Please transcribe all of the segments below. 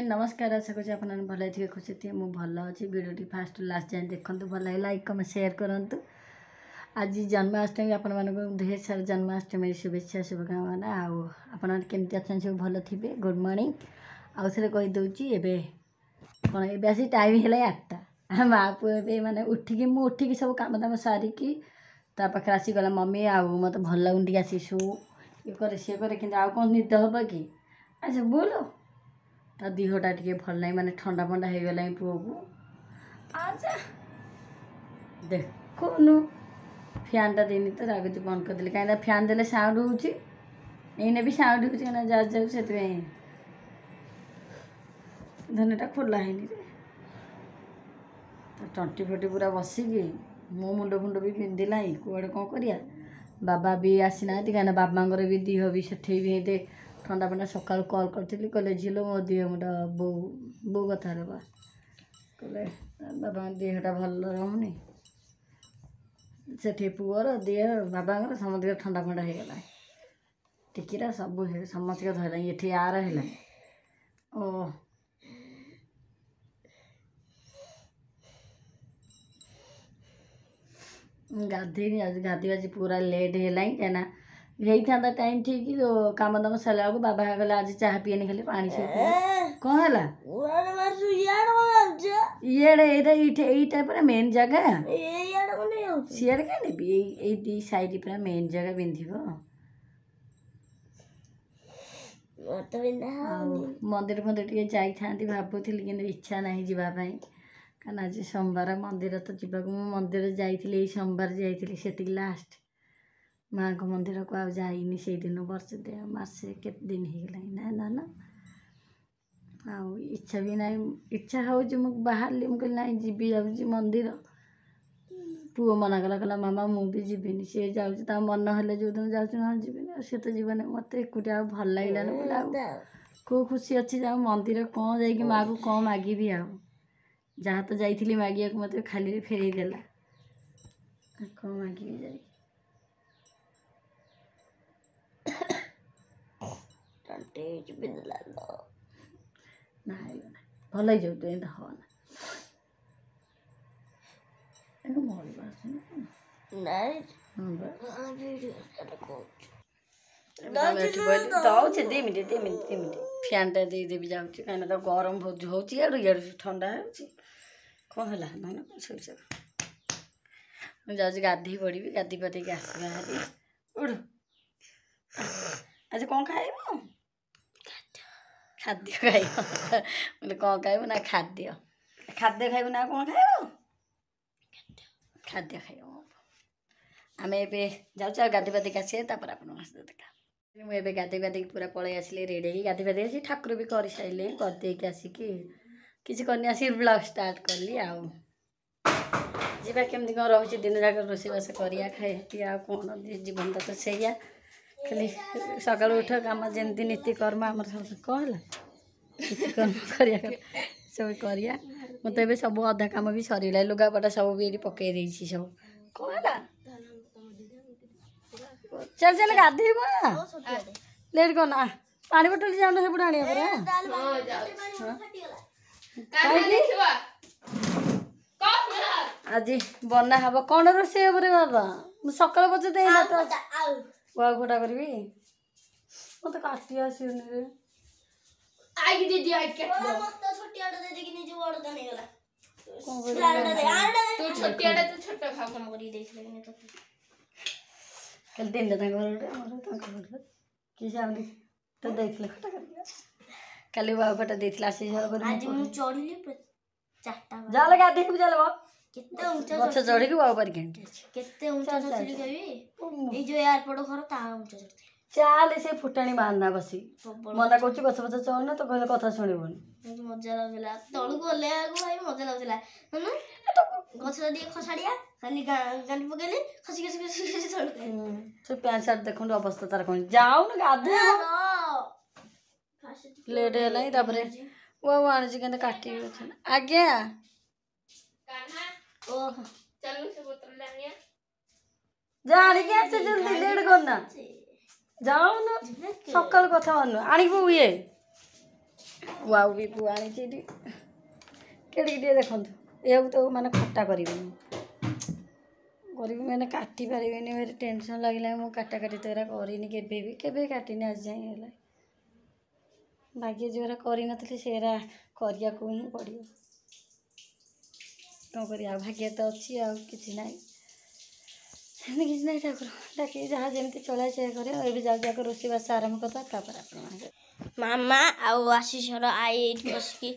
Friend नमस्कार आशा करूँ आप भल थे खुशी थे मुझे भल अच्छी वीडियो फास्ट लास्ट जाए देखूँ भल लाइक कमेंट शेयर करूँ। आज जन्माष्टमी आपण मानक ढेर सारा जन्माष्टमी शुभेच्छा शुभकामना आपमती अच्छा सब भल थे। गुड मॉर्निंग आउ थे कहीदे कौन ए आसी टाइम है 8टा माँ पु मैंने उठिकी मुठिकी सब कम दाम सारिकी पाखे आसीगला मम्मी आउ मत भल लगुन आसी शु ये करे सी करे कि कौन निद हम कि अच्छा बोलो ता देहटा टे भल ना माने ठंडा फंडा हो गला पुओ को अच्छा देखुनु फैनटा देनी तो रागुच बंद करदेली कहीं फैन देले साउंड होने भी साउंड हो जा जाऊ से धनटा खोला है टंटी फटी पूरा बसिकी मो मुंड फुंड भी पिंधिला कौड़े कौन करिया बाबा भी आसी ना कहीं बाबांर भी देह भी सेठे भी हेते ठंडा फंडा सकाल कल करी कहले झील मो देह मुंडा बो बो कथा बा कहले बाबा देहटा भल रहुनी सेठी पुअर देह बाबांर समस्त ठंडा फंडा हो गला टिकीरा सब समस्त धरला ये आर है ओ गाधे आज गाधी आज पूरा लेट है कहीं था टाइम ठीक कम दाम सारा बेलू बाबा गले आज चाह पीएनि खाली पानी से कौन है ये पूरा मेन जगह सीआड़े क्या नहीं साइड पूरा मेन जगह पिंध मंदिर फंदिर टे जाई भावुली कि इच्छा ना जावाई कारण आज सोमवार मंदिर तो जावाक मंदिर जाइए सोमवार जाइए से लास्ट माँ को मंदिर को आज जाइनी से दिन वर्ष मसे के दिन हो गला ना ना आउ इच्छा भी ना इच्छा हो बाहर मुझे ना जी जाऊँ मंदिर पुओ मना कला कहला मामा मुझे जीविनी सी जाऊँ मन हेल्ले जो दिन जाऊँ ना जीवन सी तो जीवन मत एकुटिया भल लगलानी बोला को खुशी अच्छी जाऊँ मंदिर कौन जा माँ को कौन मागिबी आ जहाँ तो जाइली मागिया मत खाली फेर देला कौन मागिबी जा ना भल जाऊ तो एंता हो फैन टा देदेवी जाऊँ कहीं तो गरम बहुत हो ठंडा हो कौन है ना ना शोष जाऊँ गाधी पड़ी गाधी पादी आसवा हारी उड़ आज कौन खाइब खाद्य खाइब कौन खाइब ना खाद्य खाद्य खाइब ना कौन खाइब खाद्य खाइब आम ए जाऊँ गाधी पादी आसे देखा मुझे गाधी पादी पूरा पलि आसली रेडी गाधी पादी आसी ठाकुर भी कर सारे करदेक आसिकी किसी करनी आसिक ब्लॉग स्टार्ट कली आउ जीवा केमती कौन रोचे दिन जाक रोषेबास करिया खाए पी आ कौन जीवन तो सैया खाली सकाल उठ कम जमी नीतिकर्म आम कौन है नीतिकर्म कर सब करिया मत तो सब अधा कम भी सरला लुगापटा सब भी पकई देसी सब कौन है चल चल गाधे लेट करना पानी बोतल जाऊन सेपटे आने आज बना हम कौन रोसे हम रे बाबा सकाल बजे देना तो बुआ घोटा करी मत काटी आसनी रे दिन तो देख काली बुआ घोटा देला जाल गाधे चल गछ चढ़ी बाबू पर चाल से फुटाणी बांधा बसी मना कर गछ पछ चढ़ना तो कहले कथा शुणबनी मजा लगला तलू गले भाई मजा लगला गछ खसाड़िया खाली गांडी पकेली खसी खसी खसी खसी सब पैंट सार्ट देखो अवस्था तार कौन जाऊ ना गाधे लेट है वो आनी कहते काटी आज्ञा जाणी के जल्दी लेट करना जाऊ ना सकाल कथा मानु आनी ये वाउ भी पुआ आनी केड़े देखु ये तो मैंने खट्टा करी मैंने काटी पारे मेरे टेंशन लगे मुझे काटा काटी तो करनी केवे काटिनी आज जाए भाग्य जोरा कर सेरा करने को ही पड़ो कौन कर भाग्य तो अच्छी आ कि ना किसी ना ठाकुर डाक जहाँ जमी चला चेक कर जाक रोषेईबास आरम्भ करता मामा आशीषर आई बसिकी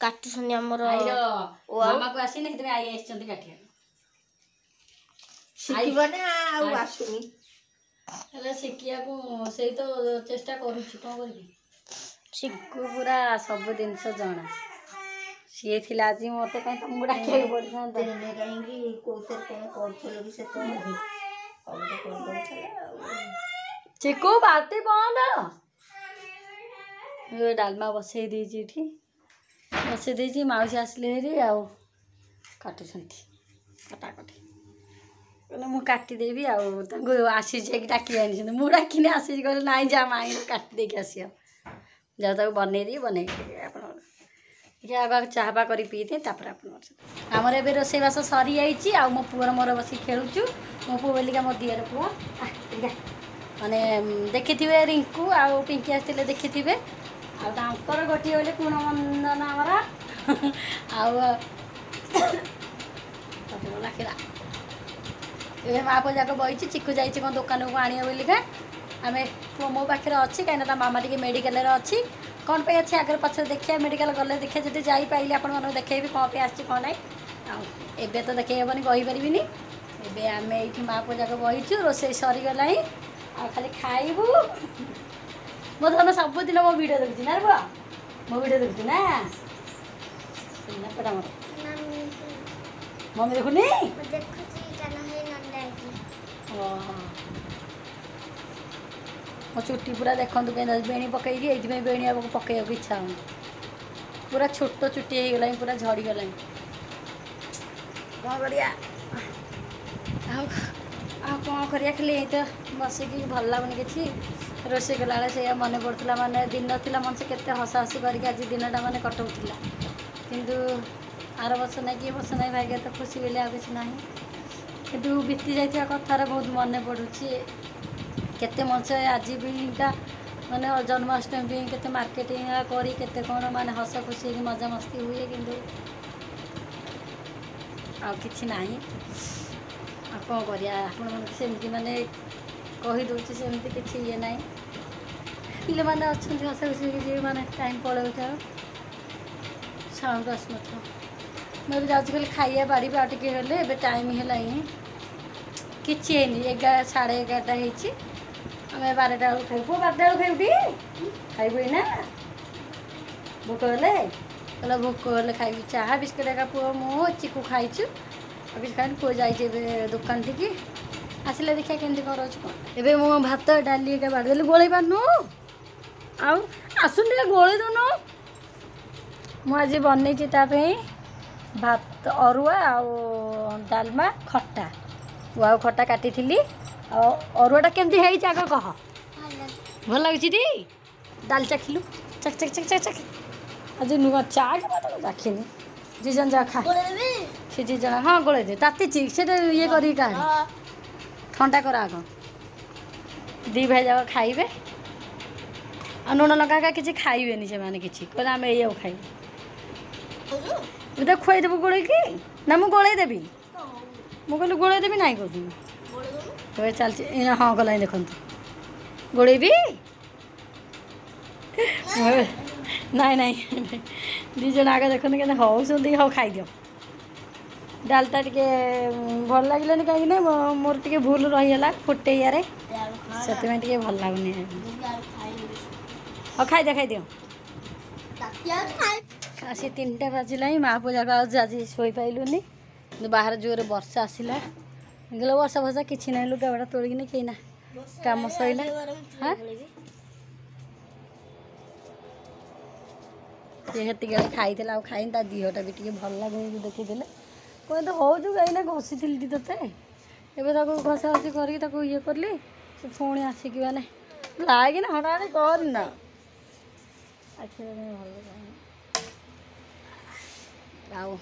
काटुछन आमर मामा को आसी नहीं आई आसी काटिया शिखना आसुनी शिखिया को से तो चेष्टा करुच्ची कौन करी शिखु पूरा सब जिनस जना सी थी आज मत कहीं तुमको डाक पड़ता कहीं चिकू बाटी बंद डालमा बसई देती बसई देती मौसी आसले हेरी आउ काटुंट कटाकटी कहले मु काटिदेवी आसी जाकि डाकी आनी मुझे डाकिनी आसी कहले ना जा माई काटिदेकी आस जाओ बनईदी बनई आप चाहबा कर पीते आमर ए रोषेईबास सरी जाइए आ मो पुअर मोर बस खेलुचु मो पु बोलिका मो दियर पुआ माने देखि थे रिंकू आ पिंकी आसते देखि थे आर गोटे बोले कुण मंदन आमर आखिरा ये माँ पुआ जाक बही चिकू जाइए कौन दुकान को आने बोलिका आम पुआ मो पाखे अच्छी कहीं मामा टी मेडिकल अच्छी कौन पे अच्छे आगे पछे देखिए मेडिकल गले देखिए जब जाई पाइले आपण मन देखेबी कौन पे आसी कौन ना एबे तो देखे हेबनी कहीपरिनी एबे आम ये माँ पुआ जाक बहीचु रोषे सरीगला आ खाली खाइबू मो धन सबुदिन मो वीडियो देखुची ना बुआ मो वीडियो देखुची ना पटा मत मम्मी देखुनी मो चुट्टी पूरा देखु कहीं बेणी पकईदी ये बेणी आगे पकड़ इच्छा हो पूरा छोट चुट्टी हो गला पूरा झड़गला कौन करिया कौन करिया खाली तो बसिकी भल लगुनि कि रोषे कला से मन पड़ता माने दिन था मन से केते हसा हसी करके आज दिनटा माने कटाऊला किंतु आर वर्ष ना कि वर्ष ना भाग्य तो खुशी बोले आ कि ना कि बीती जाइए कथार बहुत मन पड़ुची केते मंच आज भी माने जन्माष्टमी केते मार्केटिंग करी केते कौन माने हस खुशी मजा मस्ती हुए किंतु आ किछि नाही आ कौन करिया आपण सेमती माने कही दूसरी सेमती किछि ये नाही पिले माने अच्छे हस खुशी जी माने टाइम पड़े साउंड आसु मैं जाऊँ खाली खाइया बाड़ी आटिके हेले ए टाइम है किसी है 11:30 आम 12टा बेलू खाइब 12टा बेलू खाइबी खाइब ना भोक हेले कहला भोक हेले खाइबी चाहा बिस्कुट एका पुओ मो चिकू खाइचु आ कि खाई पुओ जाइए दुकान टी आसिले देखिए केमती कौन रोच एबे मो भात डाली एका बाड़ी गोल पारनु आसुन गोल दौन मुझे बनई भात अरुआ डालमा खट्टा वो खट्टा काटी अरुआटा केमती है आग कह भल लगे डाल चाखिलु चक चक चक चक चक आज नुआ चा चाखिनी जी जन जा खा सी जी जन हाँ गोल दे ताती से ये कर ठंडा कर आग दी भाई जाक खाइबे आ लुण लगा किसी खाइबे से मैंने किसी कहले आम ये खाइबे तो खुआईदेबू गोल ना मुझे गोल देवी मुझे कहली गोल देवी ना कह चलती हाँ गला देखु गोल भी नाई नाई दीज आगे देखते कि हौसंदी हाँ खाईद डालटा टे भल लगे कहीं मोर टे भूल रहीगला फुटेयारे से भल लगुनि हाँ खाईद खाईद आसी 3टा बाजिला माँ पूजा का आज शोई पाइलुनि बाहर जोर वर्षा आसला गल वर्षा फर्षा किसी ना लुगाबड़ा तोड़िकी कहीं ना कम सैला हाँ हेती खाई खाई दीहटा भी भल लगे देखीदे कहीं तो हूँ कहीं घसी थी तोते एवं घसा घसी कर ये कली पुणी आसिक मैंने लागिना हटा करना ଆଖି ଭଲ ଆଉ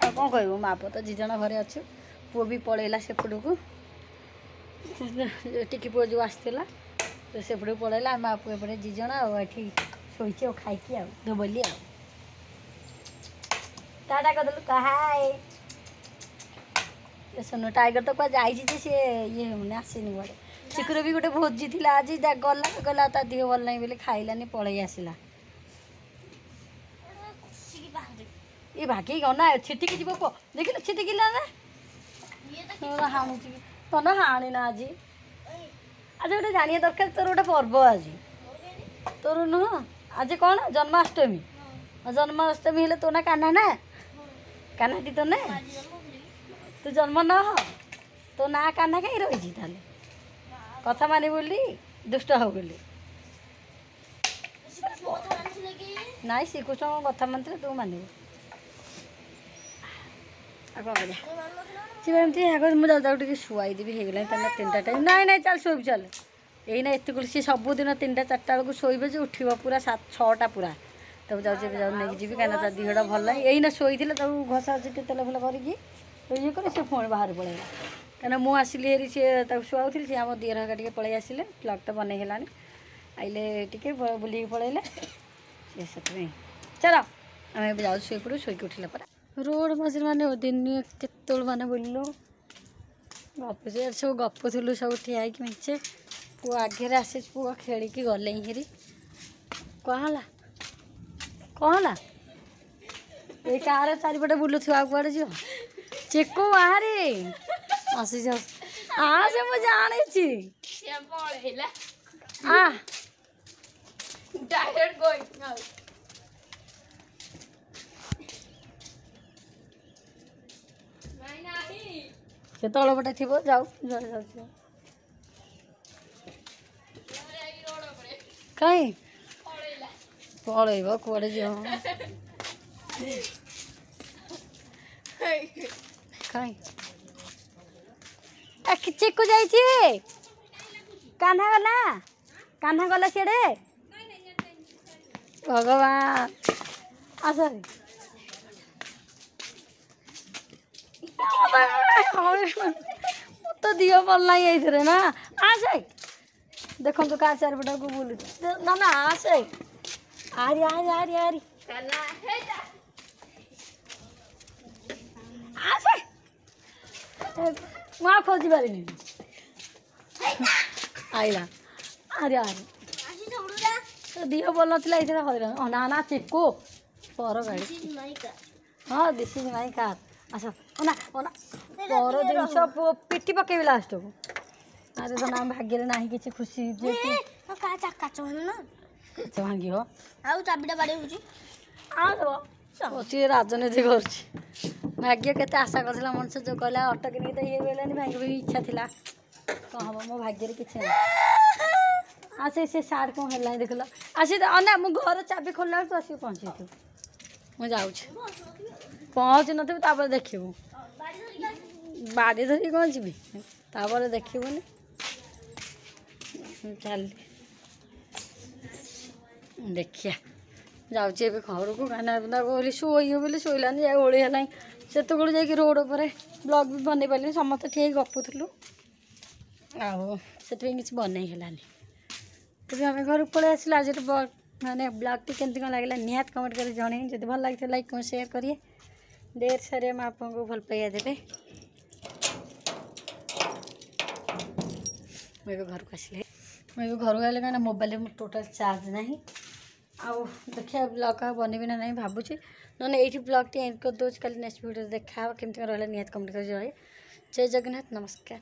ଆଉ କ'ଣ କହିବୁ ମା ପୁଅ ତ 2 ଜଣ ଘରେ ଅଛୁ। ପୁଅ ବି ପଳେଇଲା ସେପଟକୁ, ଟିକି ପୁଅ ଯେଉଁ ଆସିଥିଲା ସେପଟକୁ ପଳେଇଲା। ମା ପୁଅ ଏପଟେ 2 ଜଣ ଆଉ ଏଠି ଶୋଇଛି ଆଉ ଖାଇକି ଆଉ ଧୋବଲି ଆଉ टाटा करदेलु कहाय सुनो टाइगर तो कुआ जाइए जे सी ये होने आसनी बड़े चिकुर भी गोटे भोजी थी आज गला गला ता देह भल नहीं बोले खाइलानी पलि आसला ये भागी गना छिटिकी जीव पुओ देख छिटिकिला ना हाणु तन हाणी ना आज आज गोटे जानिया दरकार तोर गोटे पर्व आज तोर नुह आज कौन जन्माष्टमी जन्माष्टमी हेले तो ना कान्हा ना कान्हाटी तो ना तू जन्म न हो तो ना कान्हा कहीं रही कथा मानी बोली दुष्ट हो बोली नाई श्रीकृष्ण कथा मानते तू मानव एमती आगे मुझे शुआई देवी हो गला 3टा टाइम नाई नाई चल शोब चल यही एत सी सबुदिन 3टा 4टा बेलू शोबे जो उठब पूरा 6टा पूरा तब जाऊँ नहीं जी कहीं देहटा भल ना यही शोई घसा घसी तेल फेल करके ये कर सी पुणी बाहर पलैला कहीं मुझे आसली हेरी सी शुआऊली सी आम दिहर हका टे पलि आसिले ब्लग तो बन है आइले टे बुल पलैले से चल आम जाऊँ शुई पड़ू शोक उठिला पर रोड मझे माने दिन केत मैंने बोलू गप से सब गपुलु सब ठिया मेचे पु आगे आसी पुआ खेलिकी गले हेरी कहला कहला ये कार चारिपटे बुलू थी कुआड़े जी चेको बाहरी आसी से मुझे जानी से तल पटे थी जाऊ कहीं पलैब कुआड़े जी कहीं चिक्कू जाइए कान्हा गला सीढ़े भगवान आस तो दिह भल ना ये ना आसे देखो तो कार चारिपटा को बुलू ना ना आसे आरी आरी आरी आरी आसे वहाँ खोजी पारे आईला अरे अरे दिह भल ना हैरान ना ना चिक्कू पर गाड़ी हाँ दिस इज माई कार आस ओना ओना पर जिन पिटी पकेबी लास्ट को अरे तो ना भाग्य ना कि खुशी भांगी हो चाबिटा बाड़े सी राजनीति कर भाग्य के आशा कर मनुष्य जो कहला अटक नहीं तो ये गलानी भाग्य भी इच्छा थी कौन हम मो भाग्य किसी ना आसे से सार्ट कौन है देखल आसी ना मो घर चाबी खोलला तो आस पहुँचे मुझे पहुँच नब देखू बाड़ी धरिक कौन जी देखनी चल देखिया जाऊँ घर को खाना पिना कहली शोई बोली शोलानी जा ओली है से जा रोड पर ब्लॉग भी बन पारे समस्त ठीक गपुलु आसे कि बन तभी आम घर पलि आसल आज माने ब्लॉग टी केमती कौन लगे निहात कमेंट कर जन जब भल लगे लाइक कमेंट शेयर करिए देर सारे मैं आपको भल पाइया देवे मुझे घर को आसिले मुझे घर को आए कहीं मोबाइल में टोटाल चार्ज ना आउ देखिए ब्लॉग बनबी ना नहीं भावुँ ना ये ब्लॉग टी एंड कर दूँ कल नेक्स्ट वीडियो देखा केमती रहा निहात कमेंट कर जय जगन्नाथ नमस्कार।